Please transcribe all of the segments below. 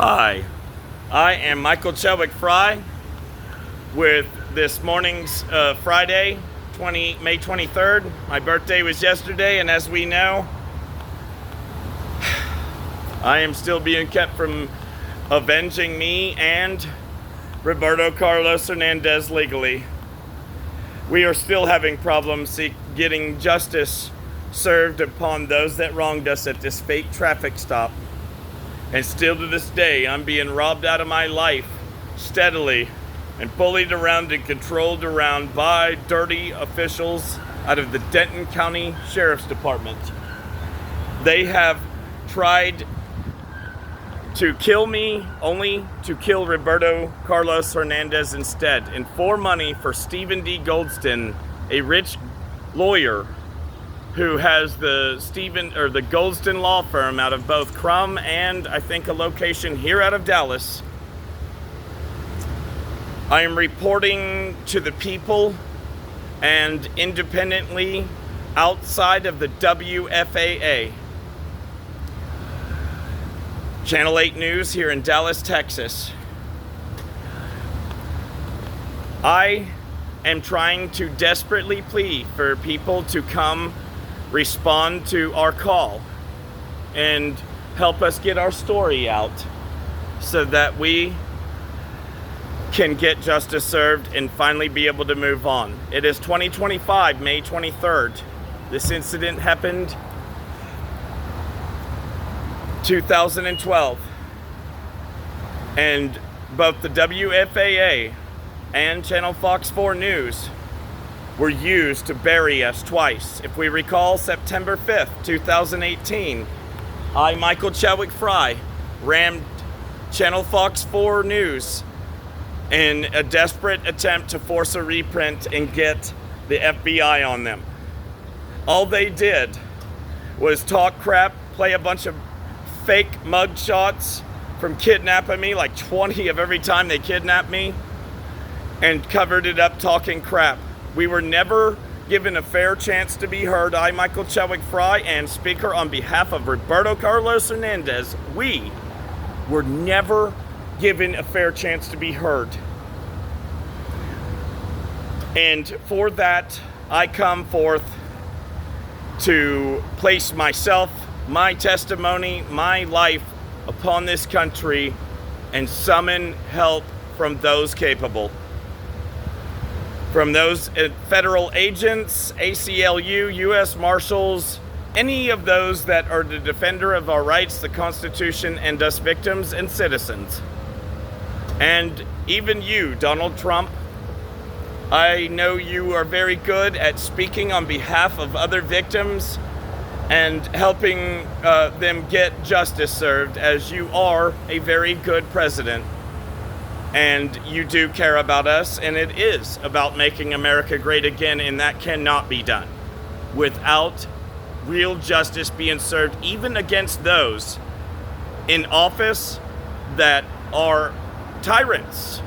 Hi, I am Michael Chadwick Fry with this morning's Friday, May 23rd. My birthday was yesterday, and as we know, I am still being kept from avenging me and Roberto Carlos Hernandez legally. We are still having problems getting justice served upon those that wronged us at this fake traffic stop. And still to this day, I'm being robbed out of my life steadily and bullied around and controlled around by dirty officials out of the Denton County Sheriff's Department. They have tried to kill me, only to kill Roberto Carlos Hernandez instead, and for money for Stephen D. Goldston, a rich lawyer who has the Goldston law firm out of both Crum and I think a location here out of Dallas. I am reporting to the people and independently outside of the WFAA. Channel 8 News here in Dallas, Texas. I am trying to desperately plead for people to come respond to our call and help us get our story out so that we can get justice served and finally be able to move on. It is 2025, May 23rd. This incident happened 2012, and both the WFAA and Channel Fox 4 News were used to bury us twice. If we recall, September 5th, 2018, I, Michael Chadwick Fry, rammed Channel Fox 4 News in a desperate attempt to force a reprint and get the FBI on them. All they did was talk crap, play a bunch of fake mug shots from kidnapping me, like 20 of every time they kidnapped me, and covered it up talking crap. We were never given a fair chance to be heard. I, Michael Chadwick Fry, and speaker on behalf of Roberto Carlos Hernandez, we were never given a fair chance to be heard. And for that, I come forth to place myself, my testimony, my life upon this country and summon help from those capable. From those federal agents, ACLU, U.S. Marshals, any of those that are the defender of our rights, the Constitution, and us victims and citizens. And even you, Donald Trump, I know you are very good at speaking on behalf of other victims and helping them get justice served, as you are a very good president. And you do care about us, and it is about making America great again, and that cannot be done without real justice being served, even against those in office that are tyrants.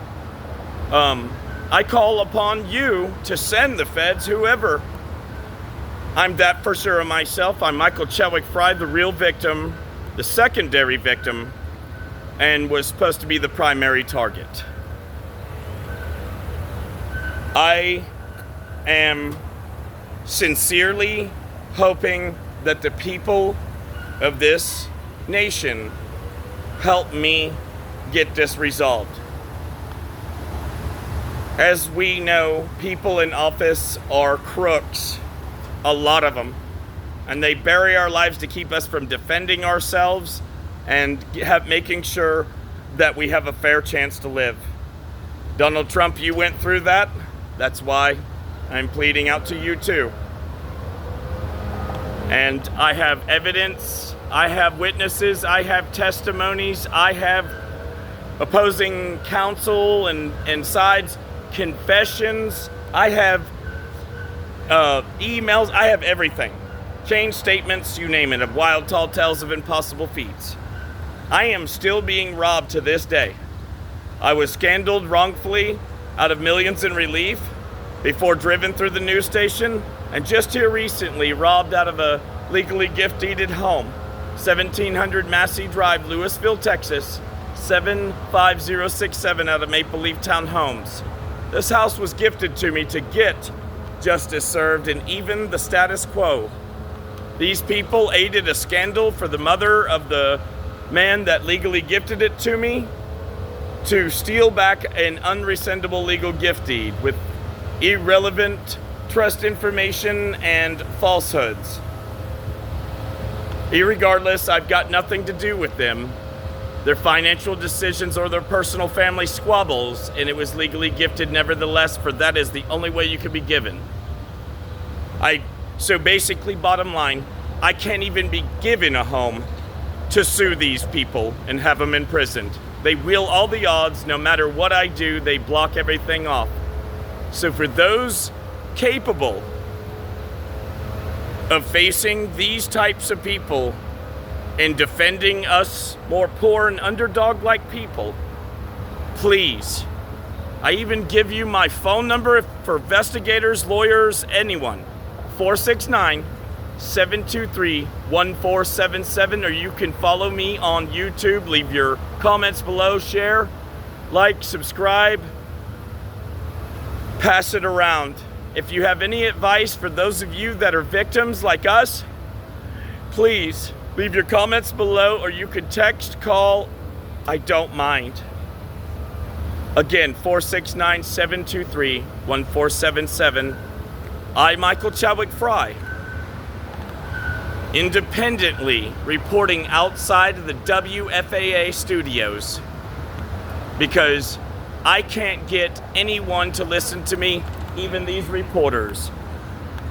I call upon you to send the feds, whoever. I'm that for sure of myself. I'm Michael Chadwick Fry, the real victim, the secondary victim, and was supposed to be the primary target. I am sincerely hoping that the people of this nation help me get this resolved. As we know, people in office are crooks, a lot of them, and they bury our lives to keep us from defending ourselves and making sure that we have a fair chance to live. Donald Trump, you went through that. That's why I'm pleading out to you too. And I have evidence, I have witnesses, I have testimonies, I have opposing counsel and sides, confessions, I have emails, I have everything. Change statements, you name it, of wild tall tales of impossible feats. I am still being robbed to this day. I was scandaled wrongfully out of millions in relief before driven through the news station, and just here recently robbed out of a legally gift-deeded home, 1700 Massey Drive, Louisville, Texas, 75067 out of Maple Leaf Townhomes. This house was gifted to me to get justice served and even the status quo. These people aided a scandal for the mother of the man that legally gifted it to me to steal back an unrescindable legal gift deed with irrelevant trust information and falsehoods. Irregardless, I've got nothing to do with them, their financial decisions, or their personal family squabbles, and it was legally gifted nevertheless, for that is the only way you could be given. So basically, bottom line, I can't even be given a home to sue these people and have them imprisoned. They wheel all the odds. No matter what I do, they block everything off. So for those capable of facing these types of people and defending us more poor and underdog-like people, please, I even give you my phone number for investigators, lawyers, anyone, 469-723-1477, or you can follow me on YouTube. Leave your comments below, share, like, subscribe, pass it around. If you have any advice for those of you that are victims like us, please leave your comments below, or you could text, call, I don't mind. Again, 469-723-1477. I, Michael Chadwick Fry, independently reporting outside of the WFAA studios because I can't get anyone to listen to me, even these reporters.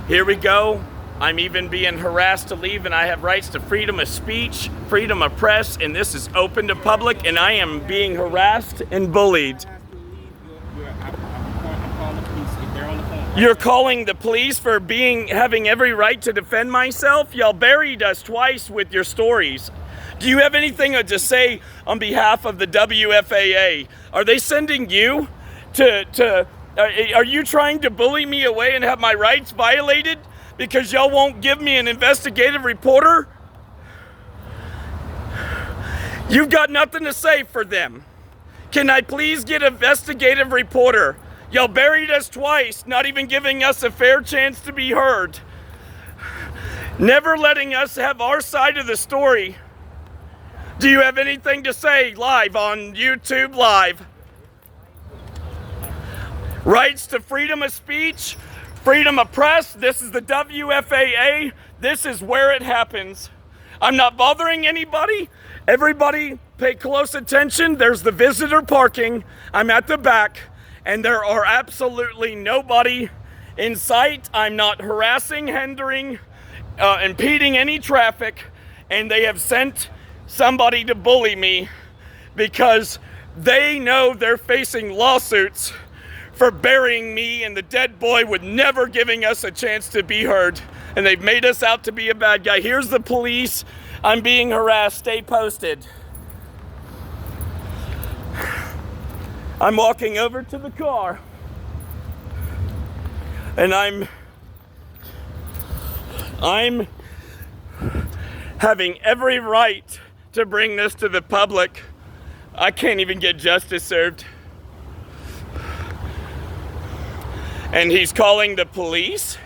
Here we go. I'm even being harassed to leave, and I have rights to freedom of speech, freedom of press, and this is open to public, and I am being harassed and bullied. You're calling the police for having every right to defend myself? Y'all buried us twice with your stories. Do you have anything to say on behalf of the WFAA? Are they sending you are you trying to bully me away and have my rights violated because y'all won't give me an investigative reporter? You've got nothing to say for them. Can I please get an investigative reporter? Y'all buried us twice, not even giving us a fair chance to be heard. Never letting us have our side of the story. Do you have anything to say live on YouTube Live? Rights to freedom of speech, freedom of press. This is the WFAA. This is where it happens. I'm not bothering anybody. Everybody pay close attention. There's the visitor parking. I'm at the back, and there are absolutely nobody in sight. I'm not harassing, hindering, impeding any traffic, and they have sent somebody to bully me because they know they're facing lawsuits for burying me and the dead boy with never giving us a chance to be heard. And they've made us out to be a bad guy. Here's the police. I'm being harassed. Stay posted. I'm walking over to the car, and I'm having every right to bring this to the public. I can't even get justice served. And he's calling the police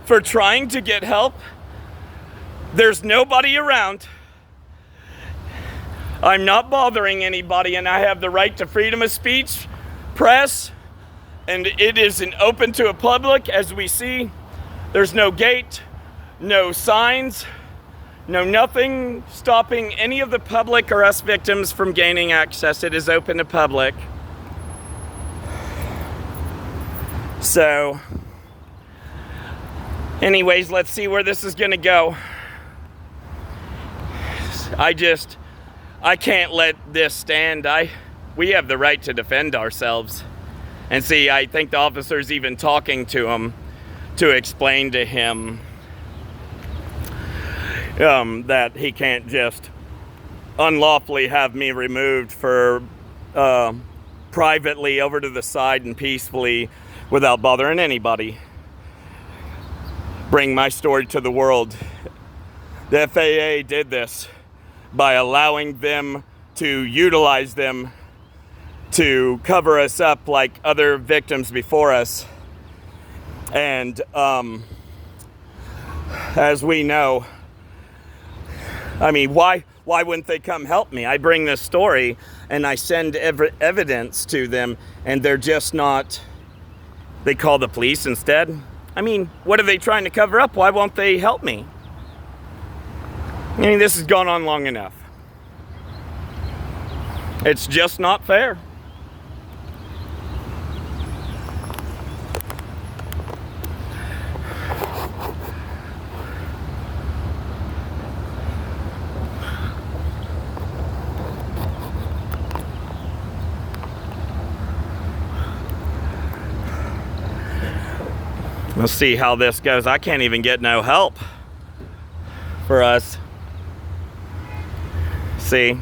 for trying to get help. There's nobody around. I'm not bothering anybody, and I have the right to freedom of speech, press, and it is open to a public. As we see, there's no gate, no signs, no nothing stopping any of the public or us victims from gaining access. It is open to public. So, anyways, let's see where this is going to go. I can't let this stand. We have the right to defend ourselves. And see, I think the officer's even talking to him to explain to him that he can't just unlawfully have me removed for privately over to the side and peacefully without bothering anybody. Bring my story to the world. The FAA did this by allowing them to utilize them to cover us up like other victims before us. And as we know, I mean, why wouldn't they come help me? I bring this story and I send evidence to them, and they're just not. They call the police instead. I mean, what are they trying to cover up? Why won't they help me? I mean, this has gone on long enough. It's just not fair. We'll see how this goes. I can't even get no help for us. See?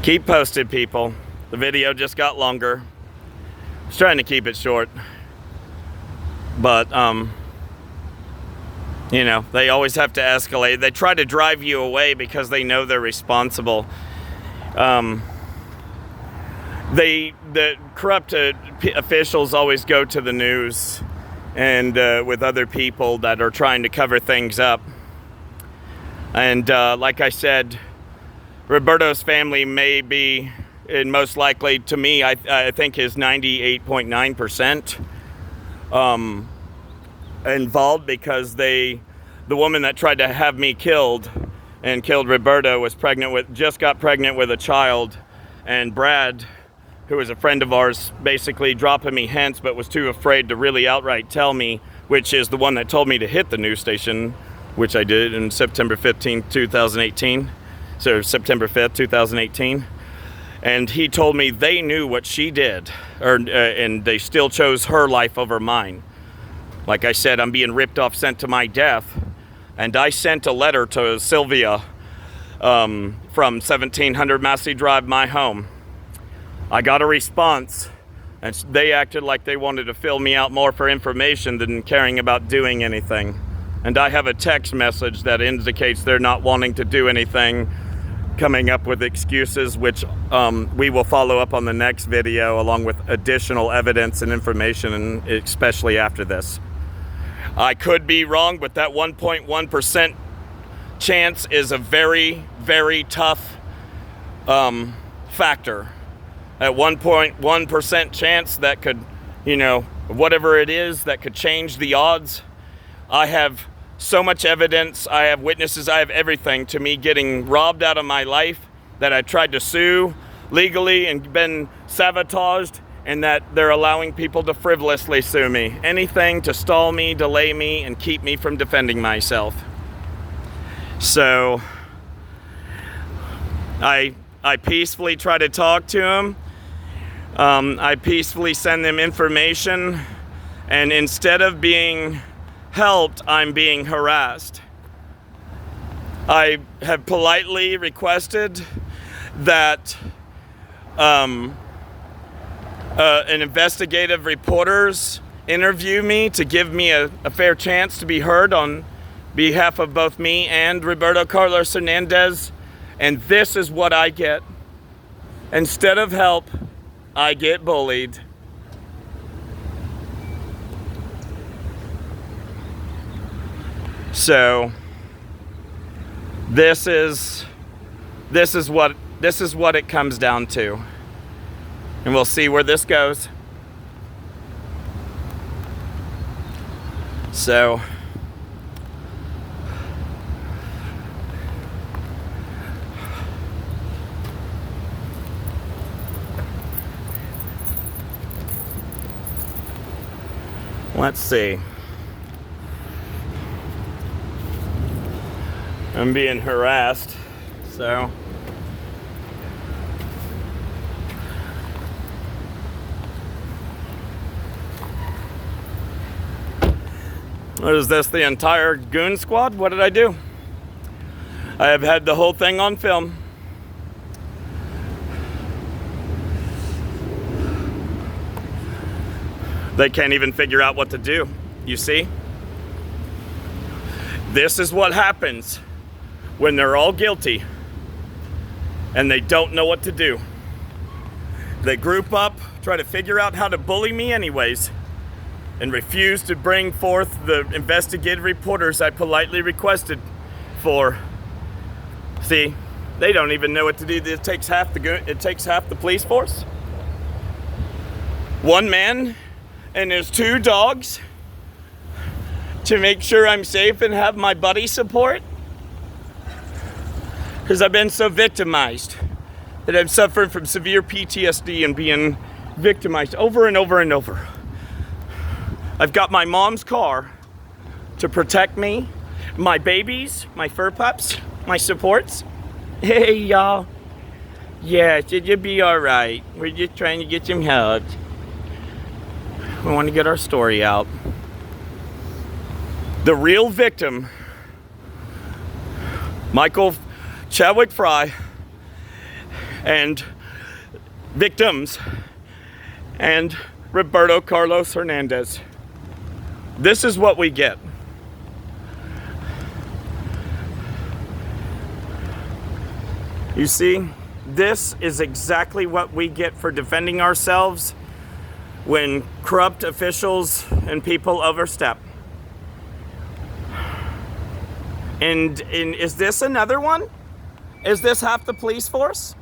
Keep posted, people. The video just got longer. I was trying to keep it short. But, you know, they always have to escalate. They try to drive you away because they know they're responsible. The corrupt officials always go to the news and with other people that are trying to cover things up. And like I said, Roberto's family may be, and most likely to me, I think is 98.9% involved, because the woman that tried to have me killed and killed Roberto was just got pregnant with a child, and Brad, who was a friend of ours, basically dropping me hints but was too afraid to really outright tell me, which is the one that told me to hit the news station, which I did in September 15, 2018. So September 5th, 2018. And he told me they knew what she did, and they still chose her life over mine. Like I said, I'm being ripped off, sent to my death. And I sent a letter to Sylvia from 1700 Massey Drive, my home. I got a response, and they acted like they wanted to fill me out more for information than caring about doing anything. And I have a text message that indicates they're not wanting to do anything, coming up with excuses, which we will follow up on the next video along with additional evidence and information, and especially after this. I could be wrong, but that 1.1% chance is a very, very tough factor. At 1.1% chance that could, you know, whatever it is, that could change the odds. I have so much evidence, I have witnesses, I have everything to me getting robbed out of my life, that I tried to sue legally and been sabotaged, and that they're allowing people to frivolously sue me. Anything to stall me, delay me, and keep me from defending myself. So I peacefully try to talk to them. I peacefully send them information, and instead of being helped, I'm being harassed. I have politely requested that an investigative reporters interview me to give me a fair chance to be heard on behalf of both me and Roberto Carlos Hernandez, and this is what I get. Instead of help, I get bullied. So this is what it comes down to. And we'll see where this goes. So let's see. I'm being harassed, so what is this, the entire goon squad? What did I do? I have had the whole thing on film. They can't even figure out what to do, you see? This is what happens when they're all guilty and they don't know what to do. They group up, try to figure out how to bully me anyways, and refuse to bring forth the investigative reporters I politely requested for. See, they don't even know what to do. It takes half the police force. One man and his 2 dogs to make sure I'm safe and have my buddy support. Because I've been so victimized that I'm suffering from severe PTSD and being victimized over and over and over. I've got my mom's car to protect me, my babies, my fur pups, my supports. Hey y'all. Yes, you'll be alright. We're just trying to get some help. We want to get our story out. The real victim, Michael Chadwick Fry, and victims, and Roberto Carlos Hernandez. This is what we get. You see, this is exactly what we get for defending ourselves when corrupt officials and people overstep. And is this another one? Is this half the police force?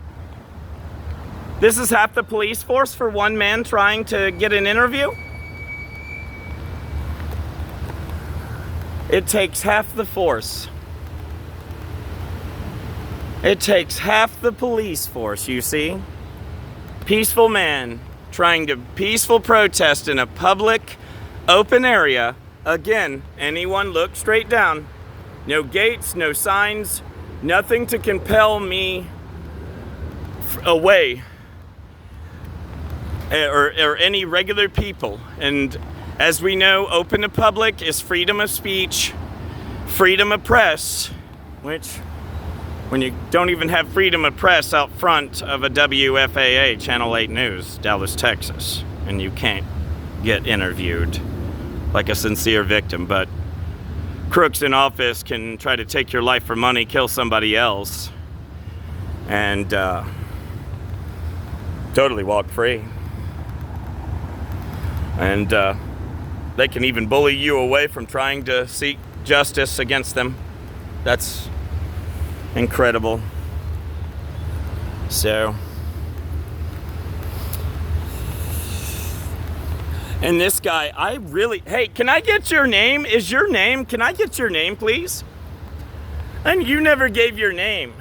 This is half the police force for one man trying to get an interview? It takes half the force. It takes half the police force, you see? Peaceful man trying to peaceful protest in a public, open area. Again, anyone look straight down. No gates, no signs, nothing to compel me away. Or any regular people. And as we know, open to public is freedom of speech, freedom of press, which when you don't even have freedom of press out front of a WFAA, Channel 8 News, Dallas, Texas, and you can't get interviewed like a sincere victim, but crooks in office can try to take your life for money, kill somebody else, and totally walk free. And they can even bully you away from trying to seek justice against them. That's incredible. So, and this guy, hey, can I get your name? Can I get your name, please? And you never gave your name.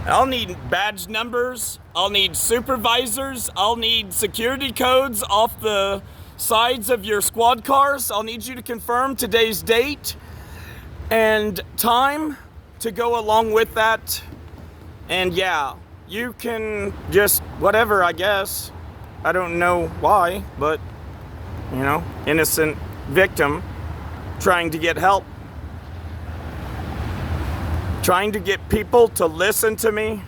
I'll need badge numbers, I'll need supervisors, I'll need security codes off the sides of your squad cars. I'll need you to confirm today's date and time to go along with that. And yeah, you can just whatever, I guess. I don't know why, but you know, innocent victim trying to get help. Trying to get people to listen to me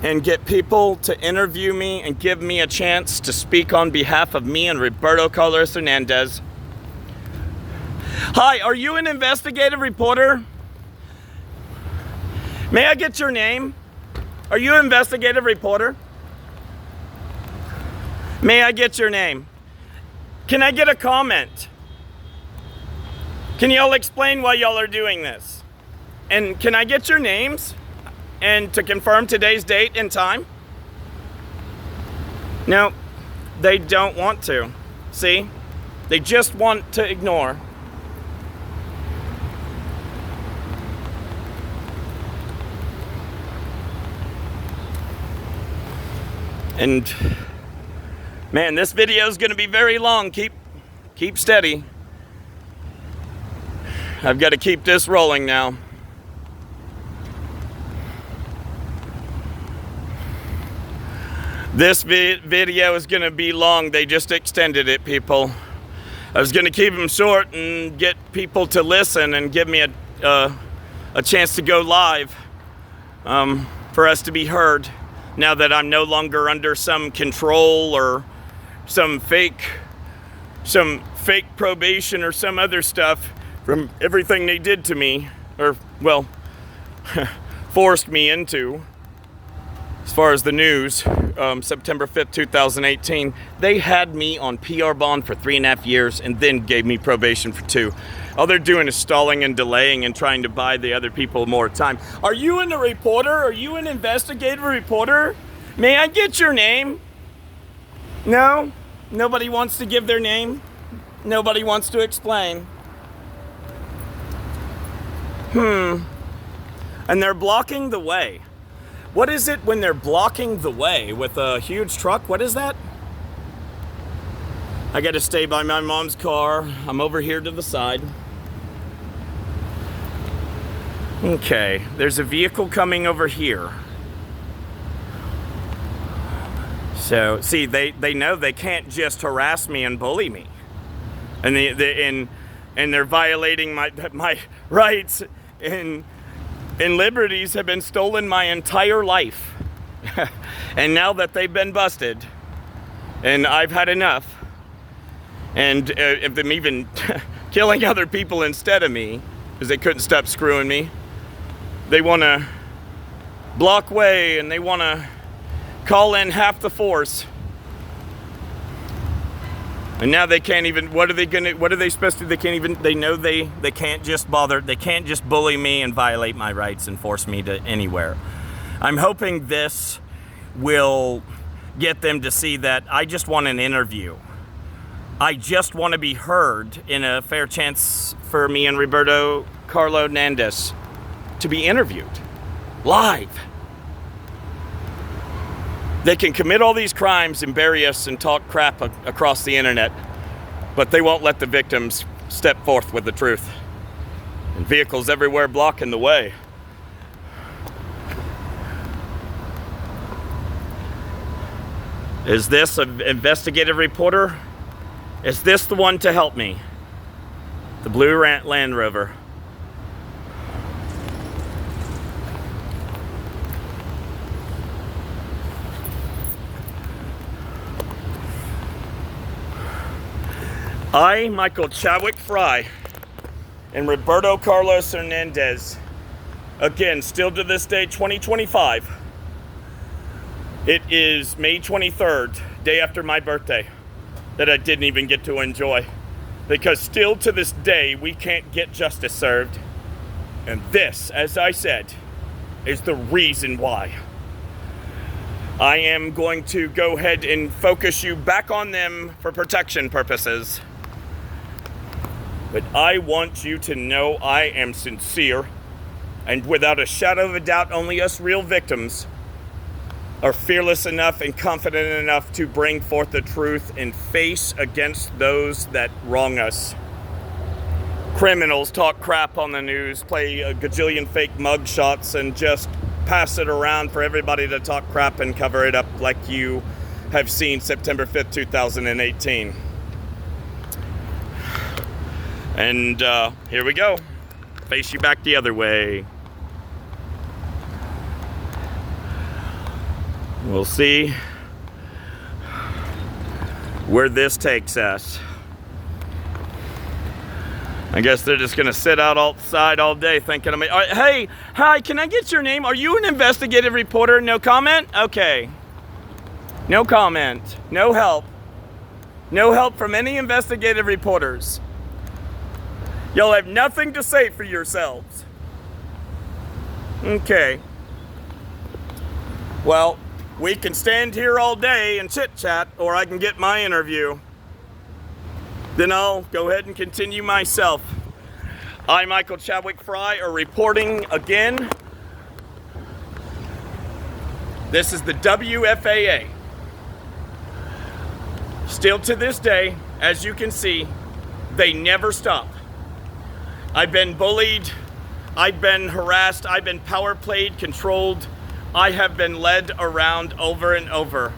and get people to interview me and give me a chance to speak on behalf of me and Roberto Carlos Hernandez. Hi, are you an investigative reporter? May I get your name? Are you an investigative reporter? May I get your name? Can I get a comment? Can y'all explain why y'all are doing this? And can I get your names? And to confirm today's date and time? No, they don't want to. See? They just want to ignore. And man, this video is going to be very long. Keep steady. I've got to keep this rolling now. This video is going to be long. They just extended it, people. I was going to keep them short and get people to listen and give me a chance to go live for us to be heard. Now that I'm no longer under some control or some fake probation or some other stuff from everything they did to me, or well, forced me into, as far as the news, September 5th, 2018, they had me on PR bond for 3.5 years and then gave me probation for 2. All they're doing is stalling and delaying and trying to buy the other people more time. Are you a reporter? Are you an investigative reporter? May I get your name? No? Nobody wants to give their name? Nobody wants to explain? And they're blocking the way. What is it when they're blocking the way with a huge truck? What is that? I gotta stay by my mom's car. I'm over here to the side. Okay, there's a vehicle coming over here. So, see, they know they can't just harass me and bully me. And they're violating my rights and liberties have been stolen my entire life. And now that they've been busted, and I've had enough, and of them even killing other people instead of me, because they couldn't stop screwing me, they want to block way and they want to call in half the force. And now they can't even, what are they supposed to, they know they can't just bother, they can't just bully me and violate my rights and force me to anywhere. I'm hoping this will get them to see that I just want an interview. I just want to be heard in a fair chance for me and Roberto Carlo Hernandez to be interviewed live. They can commit all these crimes and bury us and talk crap across the internet, but they won't let the victims step forth with the truth. And vehicles everywhere blocking the way. Is this an investigative reporter? Is this the one to help me? The blue Land Rover. I, Michael Chadwick Fry, and Roberto Carlos Hernandez, again, still to this day, 2025. It is May 23rd, day after my birthday, that I didn't even get to enjoy. Because still to this day, we can't get justice served. And this, as I said, is the reason why. I am going to go ahead and focus you back on them for protection purposes. But I want you to know I am sincere, and without a shadow of a doubt, only us real victims are fearless enough and confident enough to bring forth the truth and face against those that wrong us. Criminals talk crap on the news, play a gajillion fake mugshots, and just pass it around for everybody to talk crap and cover it up like you have seen September 5th, 2018. And here we go. Face you back the other way. We'll see where this takes us. I guess they're just gonna sit out outside all day thinking of me. Hey, hi, can I get your name? Are you an investigative reporter? No comment? Okay. No comment. No help. No help from any investigative reporters. Y'all have nothing to say for yourselves. Okay. Well, we can stand here all day and chit-chat, or I can get my interview. Then I'll go ahead and continue myself. I, Michael Chadwick Fry, are reporting again. This is the WFAA. Still to this day, as you can see, they never stop. I've been bullied, I've been harassed, I've been power played, controlled. I have been led around over and over.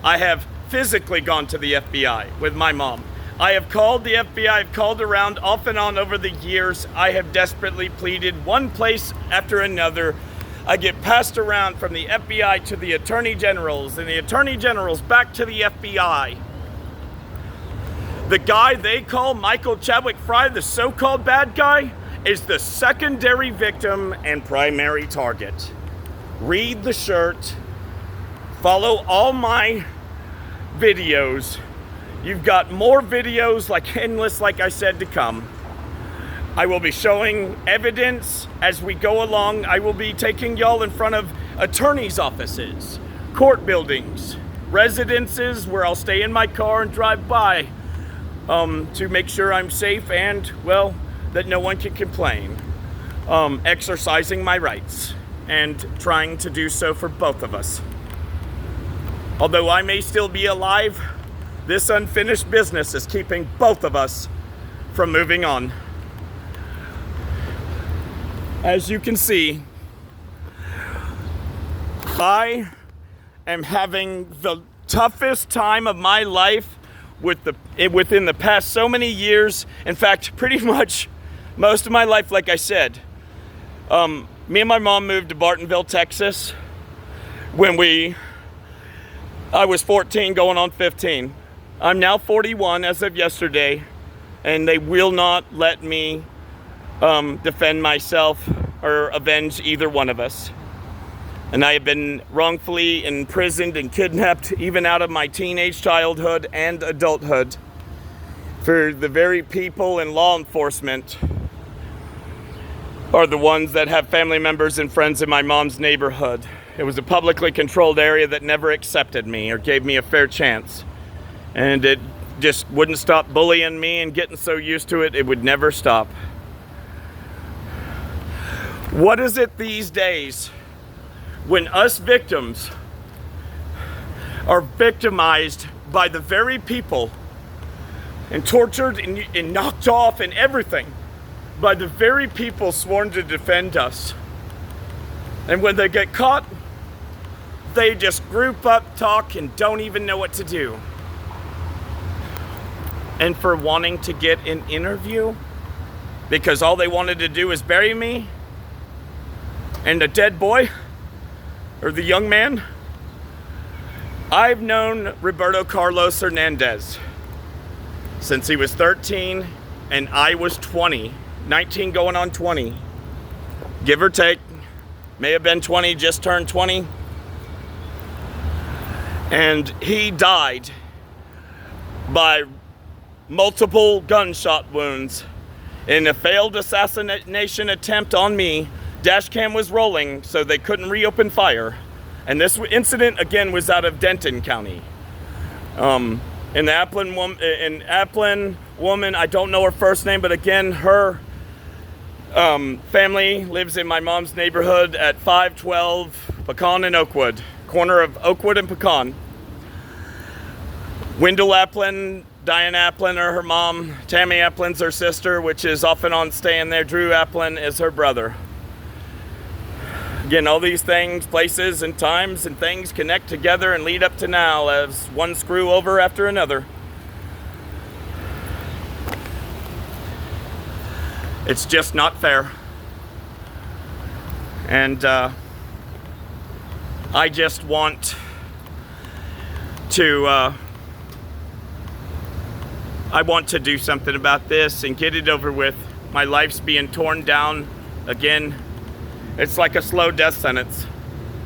I have physically gone to the FBI with my mom. I have called the FBI, I've called around off and on over the years. I have desperately pleaded one place after another. I get passed around from the FBI to the Attorney Generals, and the Attorney Generals back to the FBI. The guy they call Michael Chadwick Fry, the so-called bad guy, is the secondary victim and primary target. read the shirt, follow all my videos. You've got more videos, like endless, like I said, to come. I will be showing evidence as we go along. I will be taking y'all in front of attorneys' offices, court buildings, residences where I'll stay in my car and drive by to make sure I'm safe and, well, that no one can complain. Exercising my rights and trying to do so for both of us. Although I may still be alive, this unfinished business is keeping both of us from moving on. As you can see, I am having the toughest time of my life within the past so many years. In fact, pretty much most of my life, like I said. Me and my mom moved to Bartonville, Texas when I was 14 going on 15. I'm now 41 as of yesterday, and they will not let me defend myself or avenge either one of us. And I have been wrongfully imprisoned and kidnapped even out of my teenage childhood and adulthood for the very people in law enforcement are the ones that have family members and friends in my mom's neighborhood. It was a publicly controlled area that never accepted me or gave me a fair chance. And it just wouldn't stop bullying me, and getting so used to it, it would never stop. What is it these days when us victims are victimized by the very people and tortured and knocked off and everything by the very people sworn to defend us? And when they get caught, they just group up, talk, and don't even know what to do. And for wanting to get an interview, because all they wanted to do is bury me and the dead boy, or the young man. I've known Roberto Carlos Hernandez since he was 13 and I was 20, 19 going on 20, give or take. May have been 20, just turned 20. And he died by multiple gunshot wounds in a failed assassination attempt on me. Dash cam was rolling, so they couldn't reopen fire. And this incident, again, was out of Denton County. An Applin woman, I don't know her first name, but again, her family lives in my mom's neighborhood at 512 Pecan and Oakwood, corner of Oakwood and Pecan. Wendell Applin, Diane Applin are her mom, Tammy Applin's her sister, which is off and on staying there. Drew Applin is her brother. Again, all these things, places and times and things connect together and lead up to now as one screw over after another. It's just not fair. And I just want to do something about this and get it over with. My life's being torn down again. It's like a slow death sentence.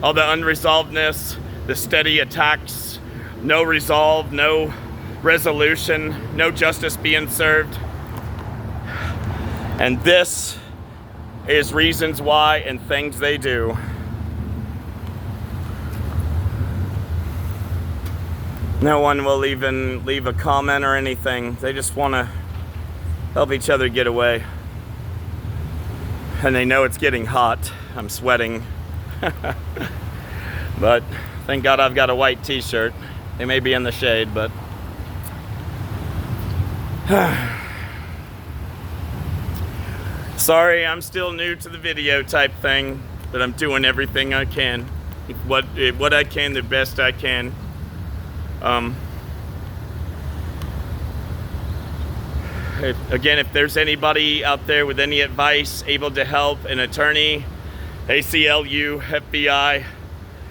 All the unresolvedness, the steady attacks, no resolve, no resolution, no justice being served. And this is reasons why and things they do. No one will even leave a comment or anything. They just want to help each other get away. And they know it's getting hot. I'm sweating. But thank God I've got a white t-shirt. They may be in the shade, but sorry, I'm still new to the video type thing, but I'm doing everything I can. What I can, the best I can. If there's anybody out there with any advice, able to help, an attorney, ACLU, FBI,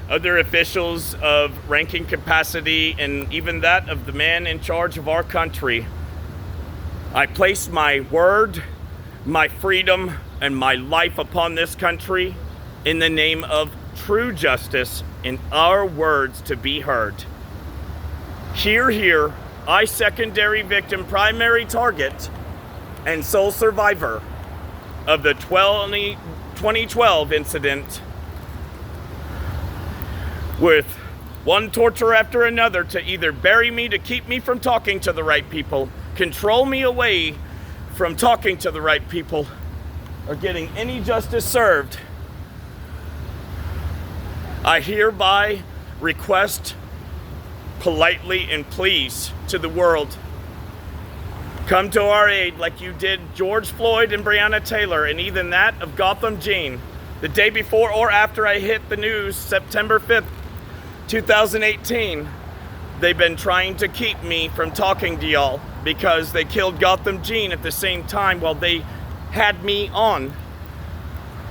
other officials of ranking capacity, and even that of the man in charge of our country, I place my word, my freedom, and my life upon this country in the name of true justice and our words to be heard. Hear, hear, I, secondary victim, primary target, and sole survivor of the 2012 incident, with one torture after another to either bury me to keep me from talking to the right people, control me away from talking to the right people, or getting any justice served. I hereby request politely and please to the world, come to our aid like you did George Floyd and Breonna Taylor, and even that of Gotham Jean. The day before or after I hit the news, September 5th, 2018, they've been trying to keep me from talking to y'all because they killed Gotham Jean at the same time while they had me on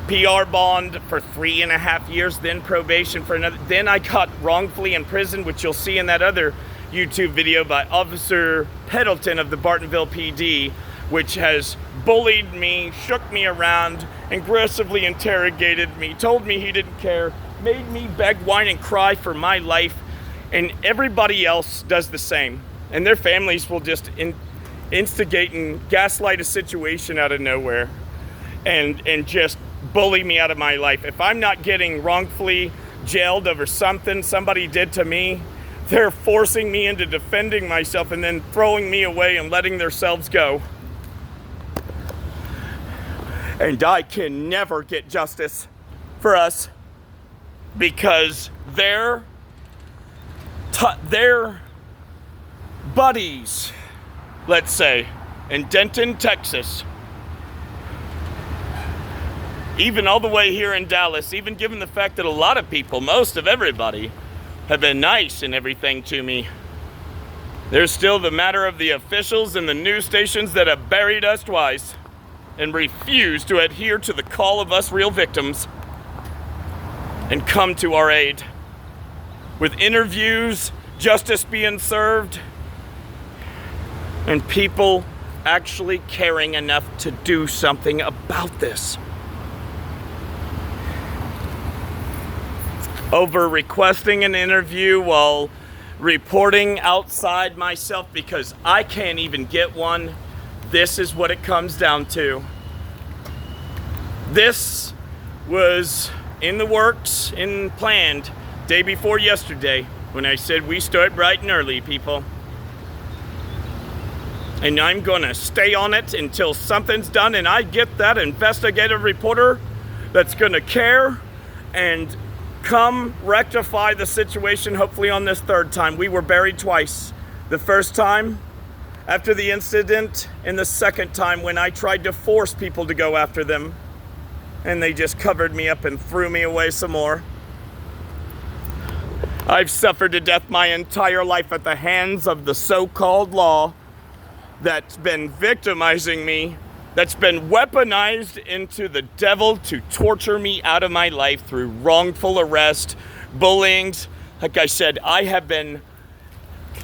PR bond for 3.5 years, then probation for another. Then I got wrongfully imprisoned, which you'll see in that other YouTube video by Officer Pendleton of the Bartonville PD, which has bullied me, shook me around, aggressively interrogated me, told me he didn't care, made me beg, whine, and cry for my life, and everybody else does the same. And their families will just instigate and gaslight a situation out of nowhere and just bully me out of my life. If I'm not getting wrongfully jailed over something somebody did to me, they're forcing me into defending myself and then throwing me away and letting themselves go. And I can never get justice for us because their buddies, let's say, in Denton, Texas, even all the way here in Dallas, even given the fact that a lot of people, most of everybody, have been nice and everything to me, there's still the matter of the officials and the news stations that have buried us twice and refuse to adhere to the call of us real victims and come to our aid. With interviews, justice being served, and people actually caring enough to do something about this. Over requesting an interview while reporting outside myself because I can't even get one. This is what it comes down to. This was in the works and planned day before yesterday when I said we start bright and early, people. And I'm gonna stay on it until something's done and I get that investigative reporter that's gonna care and come rectify the situation, hopefully on this third time. We were buried twice. The first time after the incident, and the second time when I tried to force people to go after them, and they just covered me up and threw me away some more. I've suffered to death my entire life at the hands of the so-called law that's been victimizing me, that's been weaponized into the devil to torture me out of my life through wrongful arrest, bullying. Like I said, I have been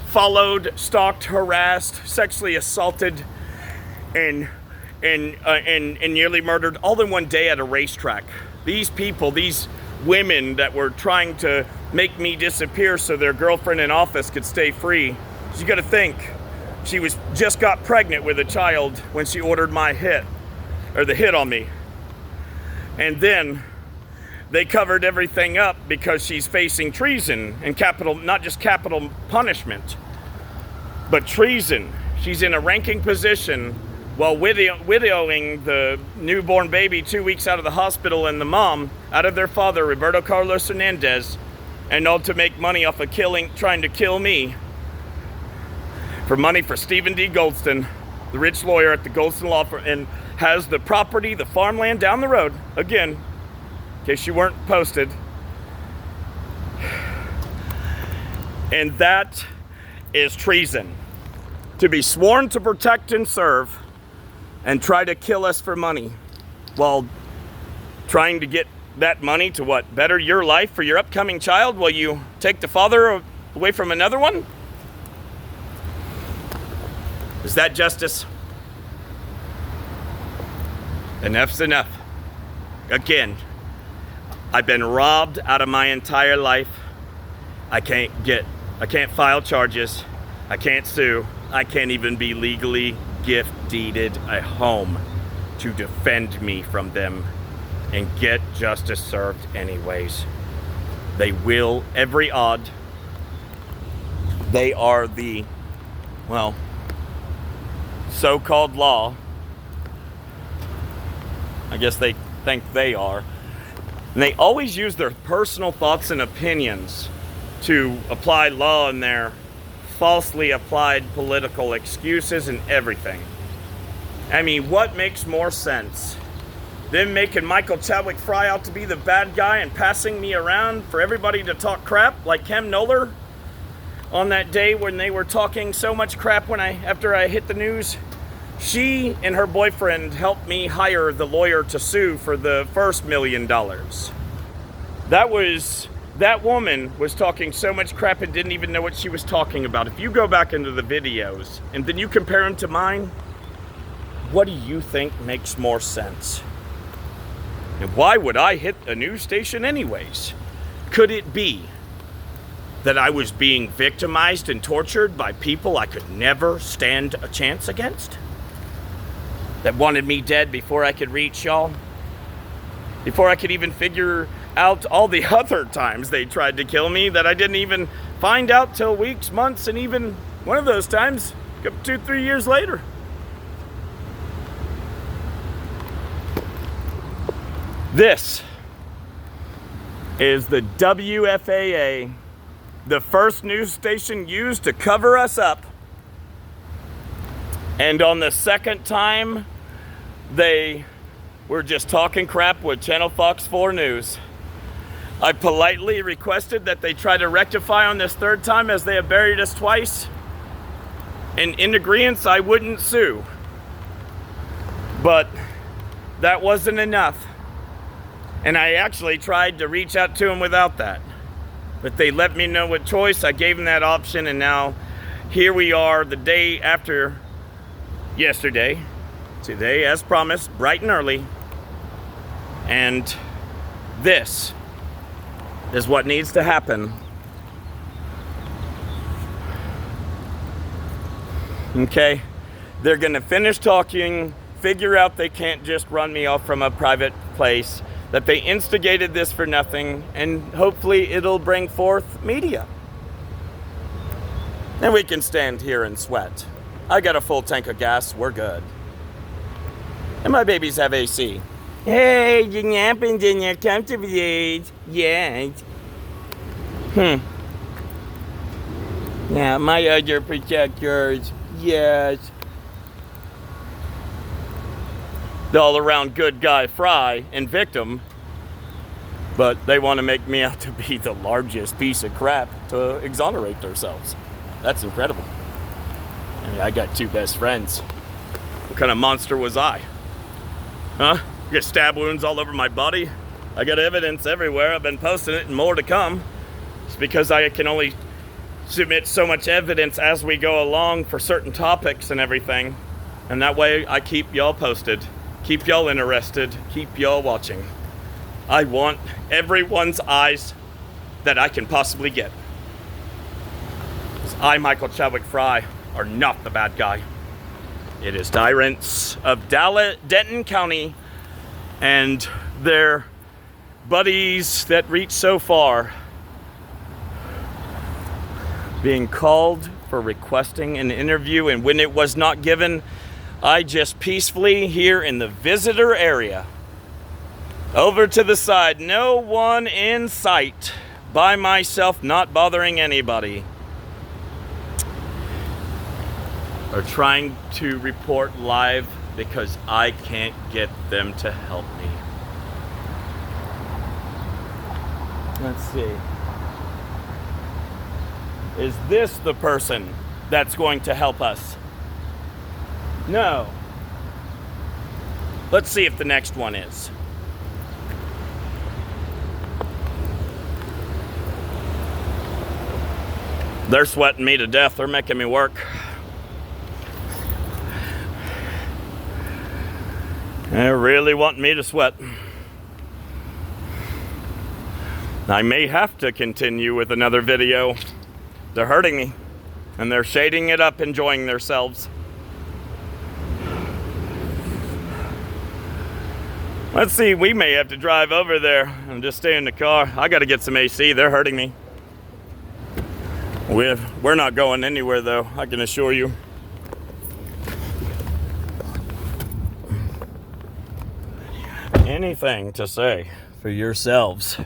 followed, stalked, harassed, sexually assaulted, and nearly murdered all in one day at a racetrack. These people, these women that were trying to make me disappear so their girlfriend in office could stay free. You gotta think, she just got pregnant with a child when she ordered my hit, or the hit on me. And then they covered everything up because she's facing treason and capital, not just capital punishment, but treason. She's in a ranking position while widowing the newborn baby 2 weeks out of the hospital and the mom out of their father, Roberto Carlos Hernandez, and all to make money off of trying to kill me for money for Stephen D. Goldston, the rich lawyer at the Goldston Law Firm, and has the property, the farmland down the road, again, in case you weren't posted. And that is treason. To be sworn to protect and serve and try to kill us for money while trying to get that money to what? Better your life for your upcoming child while you take the father away from another one? Is that justice? Enough's enough. Again, I've been robbed out of my entire life. I can't file charges. I can't sue. I can't even be legally gift deeded a home to defend me from them and get justice served anyways. They will, every odd. They are the, well, so-called law. I guess they think they are. And they always use their personal thoughts and opinions to apply law in their falsely applied political excuses and everything. I mean, what makes more sense? Them making Michael Chadwick Fry out to be the bad guy and passing me around for everybody to talk crap like Kem Noller on that day when they were talking so much crap after I hit the news. She and her boyfriend helped me hire the lawyer to sue for the first $1 million. That woman was talking so much crap and didn't even know what she was talking about. If you go back into the videos and then you compare them to mine, what do you think makes more sense? And why would I hit a news station anyways? Could it be that I was being victimized and tortured by people I could never stand a chance against? That wanted me dead before I could reach y'all? Before I could even figure out all the other times they tried to kill me that I didn't even find out till weeks, months, and even one of those times, 2-3 years later. This is the WFAA, the first news station used to cover us up. And on the second time, they were just talking crap with Channel Fox 4 News. I politely requested that they try to rectify on this third time, as they have buried us twice. And in agreement, I wouldn't sue. But that wasn't enough. And I actually tried to reach out to them without that. But they let me know what choice. I gave them that option, and now here we are the day after yesterday. Today, as promised, bright and early. And this is what needs to happen. Okay? They're gonna finish talking, figure out they can't just run me off from a private place, that they instigated this for nothing, and hopefully it'll bring forth media. And we can stand here and sweat. I got a full tank of gas, we're good. And my babies have AC. Hey, you're napping in your comfortable. Yes. Yeah, my other protectors. Yes. The all-around good guy Fry and victim, but they want to make me out to be the largest piece of crap to exonerate themselves. That's incredible. I mean, I got 2 best friends. What kind of monster was I? Huh? I got stab wounds all over my body. I got evidence everywhere. I've been posting it and more to come. It's because I can only submit so much evidence as we go along for certain topics and everything. And that way I keep y'all posted. Keep y'all interested. Keep y'all watching. I want everyone's eyes that I can possibly get. 'Cause I, Michael Chadwick Fry, are not the bad guy. It is tyrants of Denton County and their buddies that reach so far being called for requesting an interview, and when it was not given, I just peacefully here in the visitor area, over to the side, no one in sight, by myself, not bothering anybody, are trying to report live because I can't get them to help me. Let's see. Is this the person that's going to help us? No. Let's see if the next one is. They're sweating me to death. They're making me work. They're really wanting me to sweat. I may have to continue with another video. They're hurting me, and they're shading it up, enjoying themselves. Let's see, we may have to drive over there and just stay in the car. I gotta get some AC, they're hurting me. We're not going anywhere though, I can assure you. Anything to say for yourselves.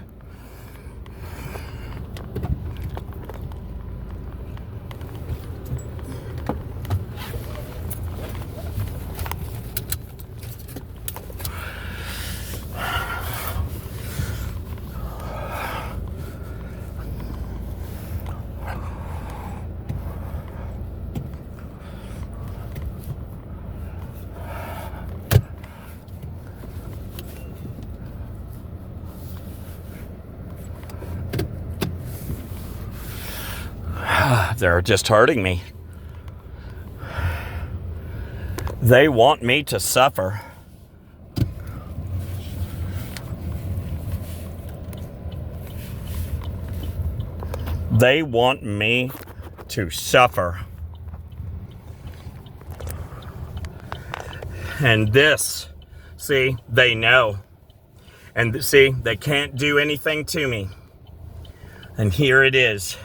They're just hurting me. They want me to suffer. They want me to suffer. And this, see, they know. And see, they can't do anything to me. And here it is.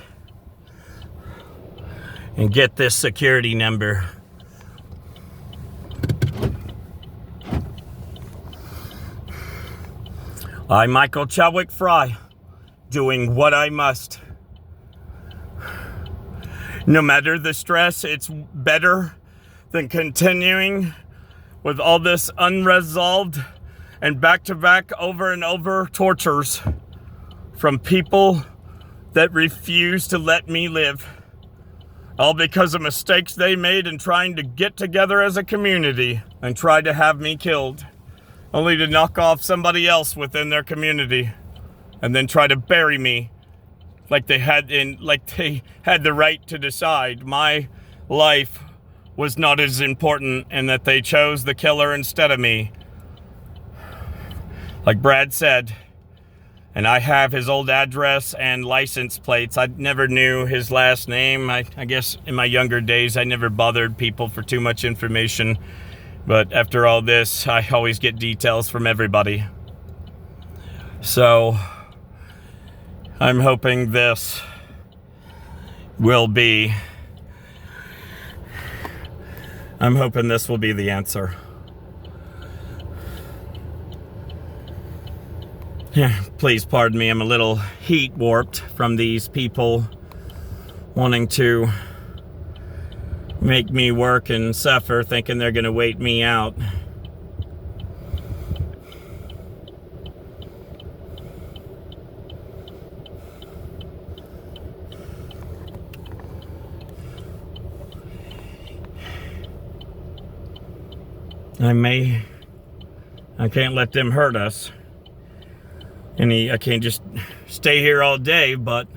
And get this security number. I, Michael Chadwick Fry, doing what I must. No matter the stress, it's better than continuing with all this unresolved and back-to-back over and over tortures from people that refuse to let me live. All because of mistakes they made in trying to get together as a community and try to have me killed, only to knock off somebody else within their community and then try to bury me like they had the right to decide my life was not as important and that they chose the killer instead of me. Like Brad said, and I have his old address and license plates. I never knew his last name. I guess in my younger days, I never bothered people for too much information. But after all this, I always get details from everybody. So, I'm hoping this will be... I'm hoping this will be the answer. Yeah, please pardon me, I'm a little heat warped from these people wanting to make me work and suffer, thinking they're gonna wait me out. I can't let them hurt us. I can't just stay here all day, but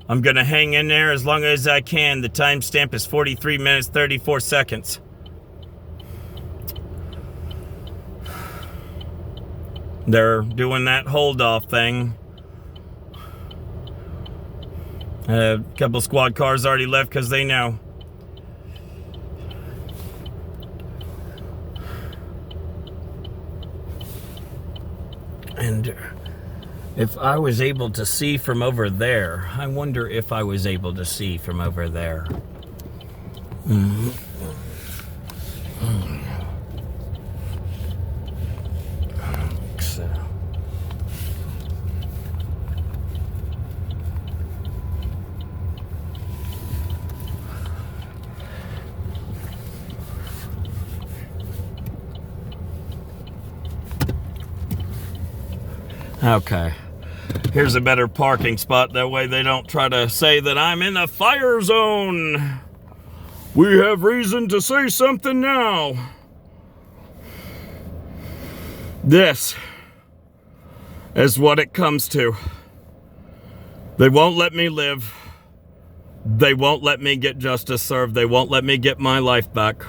I'm gonna hang in there as long as I can. The timestamp is 43 minutes, 34 seconds. They're doing that hold-off thing. A couple squad cars already left because they know. And if I was able to see from over there, I wonder if I was able to see from over there. So. Okay. Here's a better parking spot. That way they don't try to say that I'm in a fire zone. We have reason to say something now. This is what it comes to. They won't let me live. They won't let me get justice served. They won't let me get my life back.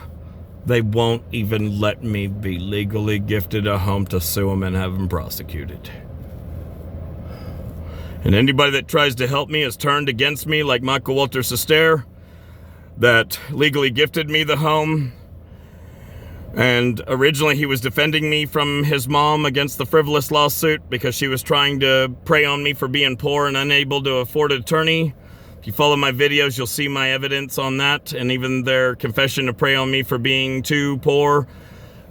They won't even let me be legally gifted a home to sue them and have them prosecuted. And anybody that tries to help me is turned against me, like Michael Walter Sester, that legally gifted me the home. And originally he was defending me from his mom against the frivolous lawsuit because she was trying to prey on me for being poor and unable to afford an attorney. If you follow my videos, you'll see my evidence on that, and even their confession to prey on me for being too poor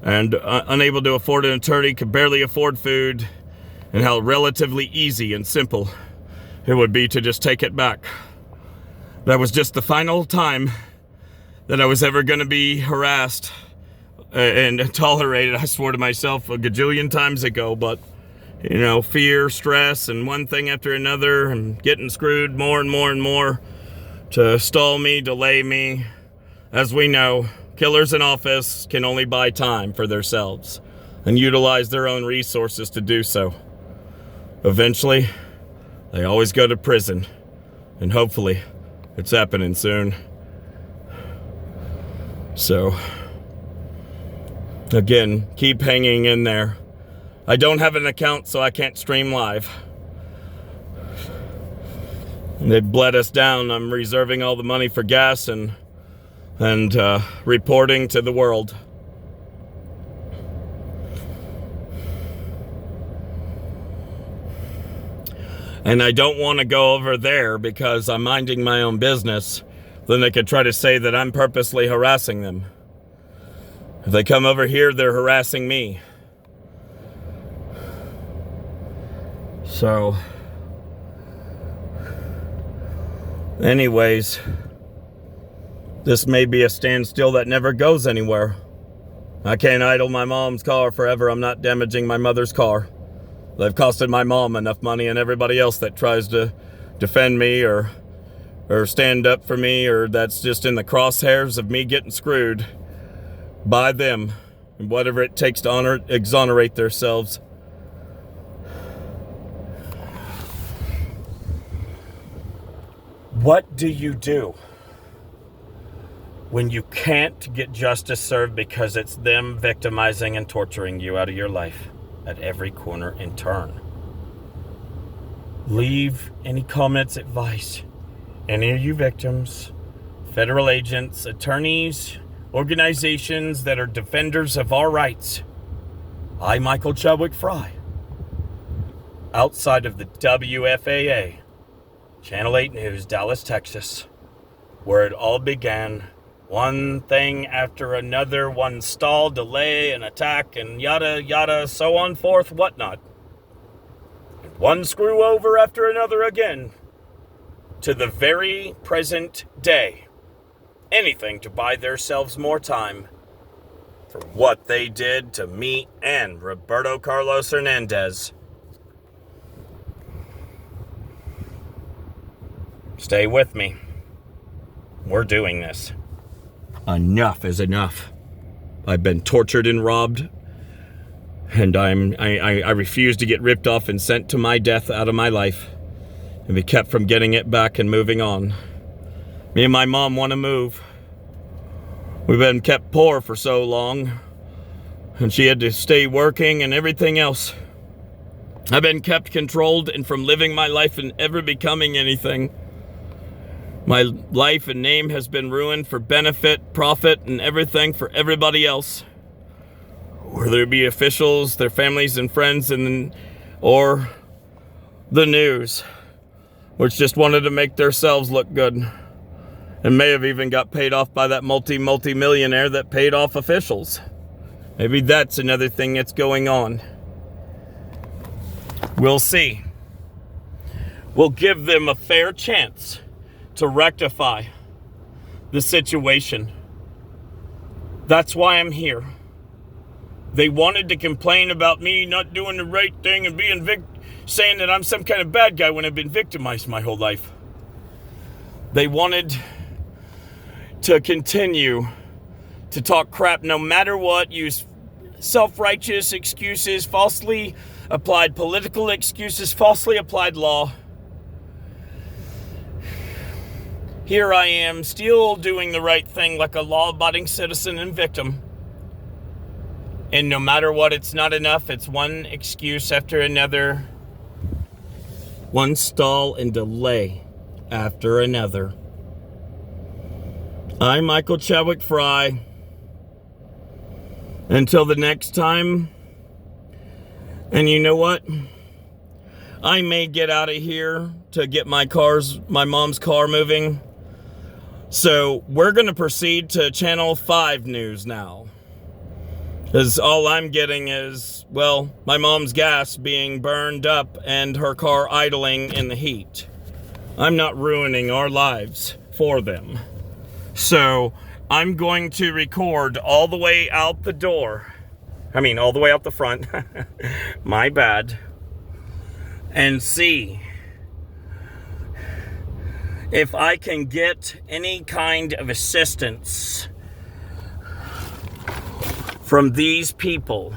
and unable to afford an attorney, could barely afford food, and how relatively easy and simple it would be to just take it back. That was just the final time that I was ever going to be harassed and tolerated. I swore to myself a gajillion times ago, but you know, fear, stress, and one thing after another, and getting screwed more and more and more to stall me, delay me. As we know, killers in office can only buy time for themselves and utilize their own resources to do so. Eventually, they always go to prison, and hopefully it's happening soon. So, again, keep hanging in there. I don't have an account, so I can't stream live. They bled us down. I'm reserving all the money for gas and reporting to the world. And I don't want to go over there because I'm minding my own business. Then they could try to say that I'm purposely harassing them. If they come over here, they're harassing me. So, anyways, this may be a standstill that never goes anywhere. I can't idle my mom's car forever. I'm not damaging my mother's car. They've costed my mom enough money, and everybody else that tries to defend me or stand up for me, or that's just in the crosshairs of me getting screwed by them, and whatever it takes to exonerate themselves. What do you do when you can't get justice served because it's them victimizing and torturing you out of your life at every corner and turn? Leave any comments, advice. Any of you victims, federal agents, attorneys, organizations that are defenders of our rights. I, Michael Chadwick Fry, outside of the WFAA, Channel 8 News, Dallas, Texas, where it all began. One thing after another, one stall, delay, and attack, and yada, yada, so on forth, whatnot. And one screw over after another again, to the very present day. Anything to buy themselves more time for what they did to me and Roberto Carlos Hernandez. Stay with me. We're doing this. Enough is enough. I've been tortured and robbed, and I refuse to get ripped off and sent to my death out of my life and be kept from getting it back and moving on. Me and my mom want to move. We've been kept poor for so long, and she had to stay working and everything else. I've been kept controlled and from living my life and ever becoming anything. My life and name has been ruined for benefit, profit, and everything for everybody else. Whether it be officials, their families and friends, or the news, which just wanted to make themselves look good. And may have even got paid off by that multi-millionaire that paid off officials. Maybe that's another thing that's going on. We'll see. We'll give them a fair chance to rectify the situation. That's why I'm here. They wanted to complain about me not doing the right thing and being saying that I'm some kind of bad guy when I've been victimized my whole life. They wanted to continue to talk crap no matter what, use self-righteous excuses, falsely applied political excuses, falsely applied law. Here I am, still doing the right thing like a law-abiding citizen and victim. And no matter what, it's not enough. It's one excuse after another. One stall and delay after another. I'm Michael Chadwick Fry. Until the next time, and you know what? I may get out of here to get my mom's car moving. So we're going to proceed to Channel 5 News now. Because all I'm getting is, well, my mom's gas being burned up and her car idling in the heat. I'm not ruining our lives for them. So I'm going to record all the way out the door. I mean, all the way out the front. My bad. And see if I can get any kind of assistance from these people.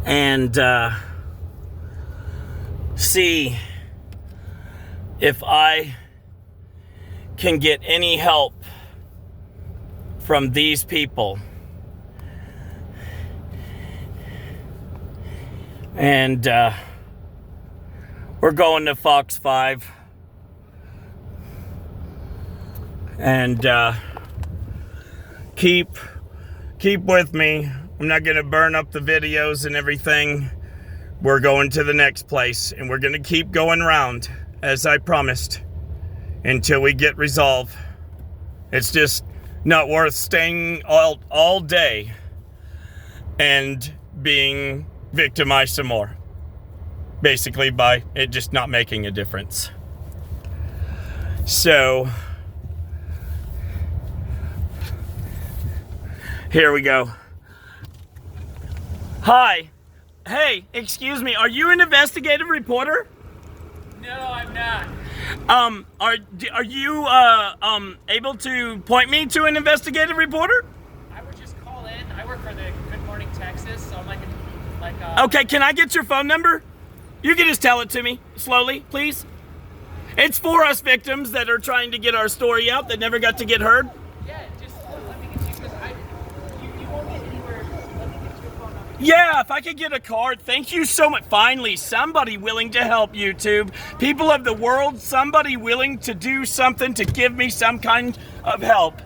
And see if I can get any help from these people. And we're going to Fox 5. And keep with me. I'm not going to burn up the videos and everything. We're going to the next place, and we're going to keep going around, as I promised, until we get resolve. It's just not worth staying all day and being victimized some more, basically, by it just not making a difference. So here we go. Hi. Hey, excuse me, are you an investigative reporter? No, I'm not. Are you able to point me to an investigative reporter? I would just call in. I work for the Good Morning Texas, so I'm like Okay, can I get your phone number? You can just tell it to me slowly, please. It's for us victims that are trying to get our story out that never got to get heard. Yeah, just let me get you, because you won't get anywhere. Let me get your phone number. Yeah, if I could get a card. Thank you so much. Finally, somebody willing to help, YouTube. People of the world, somebody willing to do something to give me some kind of help.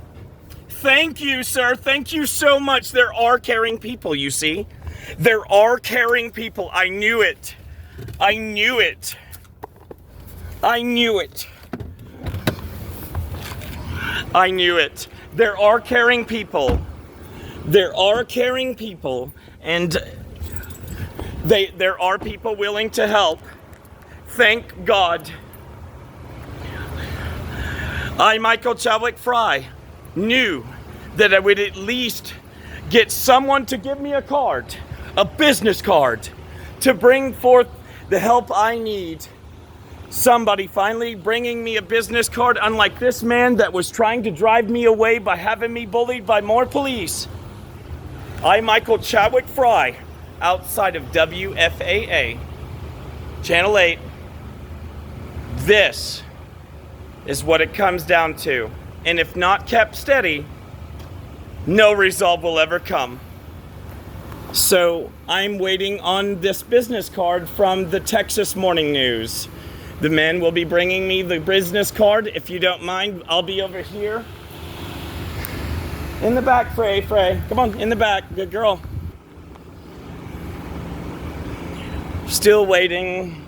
Thank you, sir. Thank you so much. There are caring people, you see. There are caring people. I knew it. I knew it. I knew it. I knew it. There are caring people. There are caring people, and there are people willing to help. Thank God. I, Michael Chadwick Fry, knew that I would at least get someone to give me a card, a business card, to bring forth the help I need. Somebody finally bringing me a business card, unlike this man that was trying to drive me away by having me bullied by more police. I, Michael Chadwick Fry, outside of WFAA, Channel 8. This is what it comes down to. And if not kept steady, no resolve will ever come. So I'm waiting on this business card from the Texas Morning News. The men will be bringing me the business card. If you don't mind, I'll be over here. In the back, Frey. Come on, in the back. Good girl. Still waiting.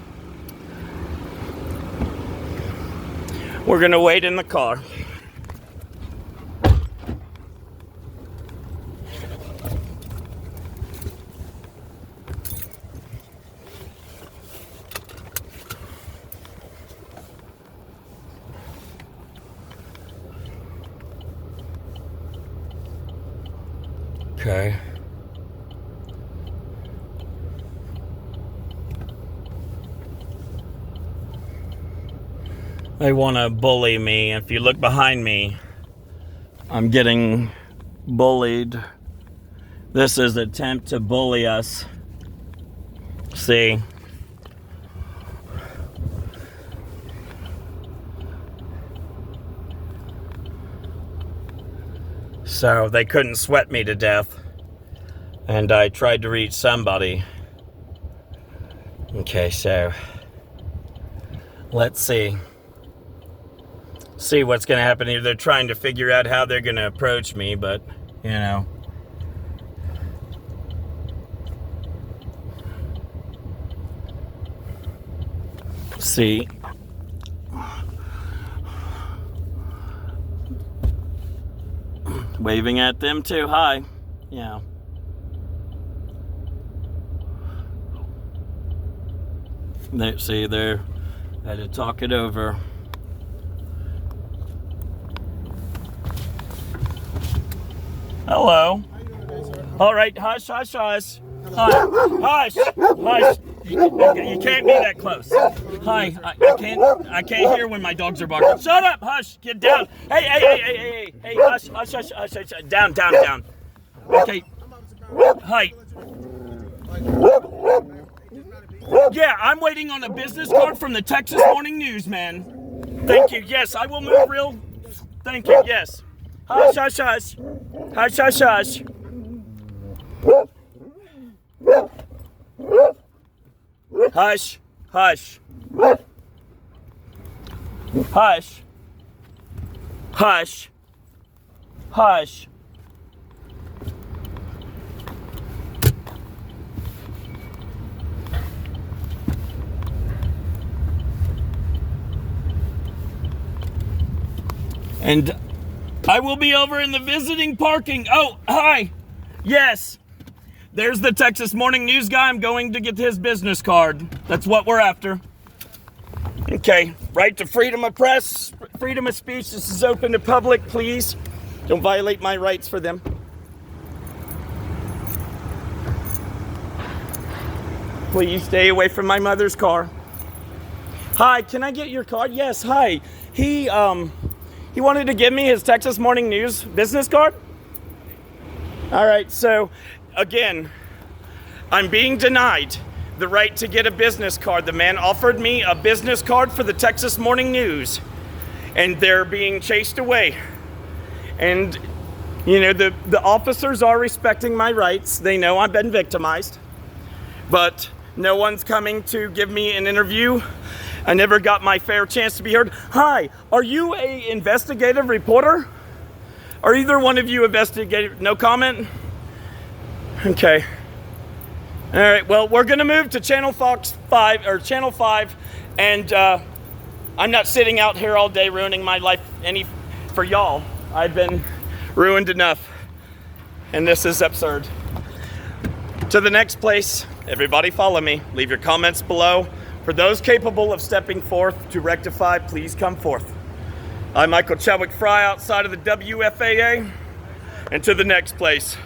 We're gonna wait in the car. Okay. They want to bully me. If you look behind me, I'm getting bullied. This is an attempt to bully us. See? So they couldn't sweat me to death. And I tried to reach somebody. Okay, so let's see what's going to happen here. They're trying to figure out how they're going to approach me, but, you know. See. Waving at them too. Hi. Yeah. See, they're had to talk it over. Hello. How you doing today, sir? All right. Hush, hush, hush. Hush, hush. You can't be that close. Hi. I can't hear when my dogs are barking. Shut up. Hush. Get down. Hey. Hush. Down. Okay. Hi. Yeah, I'm waiting on a business card from the Texas Morning News, man. Thank you. Yes, I will move real. Thank you. Yes. Hush. Hush. Hush. And I will be over in the visiting parking. Oh, hi. Yes. There's the Texas Morning News guy. I'm going to get his business card. That's what we're after. Okay. Right to freedom of press, freedom of speech. This is open to public. Please don't violate my rights for them. Please stay away from my mother's car. Hi, can I get your card? Yes, hi. He wanted to give me his Texas Morning News business card. All right, so again, I'm being denied the right to get a business card. The man offered me a business card for the Texas Morning News, and they're being chased away. And, you know, the officers are respecting my rights. They know I've been victimized, but no one's coming to give me an interview. I never got my fair chance to be heard. Hi, are you an investigative reporter? Are either one of you investigative? No comment? Okay. All right, well, we're gonna move to Channel 5, and I'm not sitting out here all day ruining my life for y'all. I've been ruined enough, and this is absurd. To the next place, everybody follow me. Leave your comments below. For those capable of stepping forth to rectify, please come forth. I'm Michael Chadwick Fry outside of the WFAA, and to the next place.